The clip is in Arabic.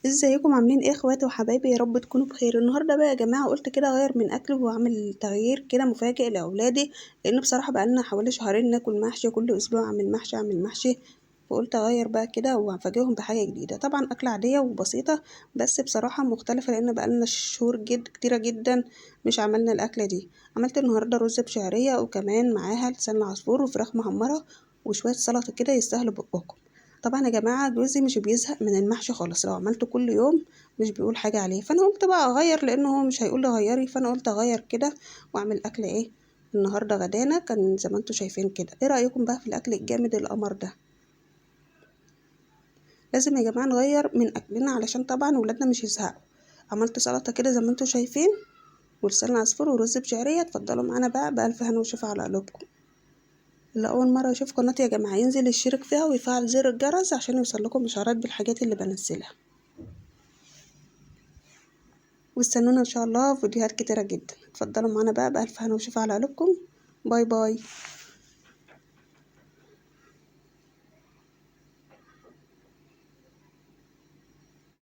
ازيكم عاملين ايه اخواتي وحبايبي؟ يا رب تكونوا بخير. النهارده بقى يا جماعه قلت كده اغير من اكل واعمل تغيير كده مفاجئ لاولادي، لان بصراحه بقالنا حوالي شهرين ناكل محشي، كل اسبوع اعمل محشي اعمل محشي. فقلت اغير بقى كده وهفاجئهم بحاجه جديده، طبعا اكله عاديه وبسيطه بس بصراحه مختلفه، لان بقالنا شهور كتيره جدا مش عملنا الاكله دي. عملت النهارده رز بشعريه وكمان معاها لسان عصفور وفراخ محمره وشويه سلطه كده يستاهلوا بقكم. طبعا يا جماعة جوزي مش بيزهق من المحشي خالص، لو عملته كل يوم مش بيقول حاجة عليه، فانا قلت بقى اغير لانه هو مش هيقول لي غيري، فانا قلت اغير كده واعمل اكل ايه. النهارده غدانا كان زي ما انتوا شايفين كده. ايه رأيكم بقى في الاكل الجامد القمر ده؟ لازم يا جماعة نغير من اكلنا علشان طبعا ولادنا مش يزهقوا. عملت سلطة كده زي ما انتوا شايفين، ولسان عصفور ورز بشعرية. اتفضلوا معانا بقى بألف هنا وشفا على قلوبكم. اللي أول مرة يشوف قناتي يا جماعة ينزل يشترك فيها ويفعل زر الجرس عشان يوصلكم إشعارات بالحاجات اللي بنزلها، واستنونا ان شاء الله في فيديوهات كتيرة جدا. اتفضلوا معانا بقى بألف هنا وشفا على قلوبكم. باي باي.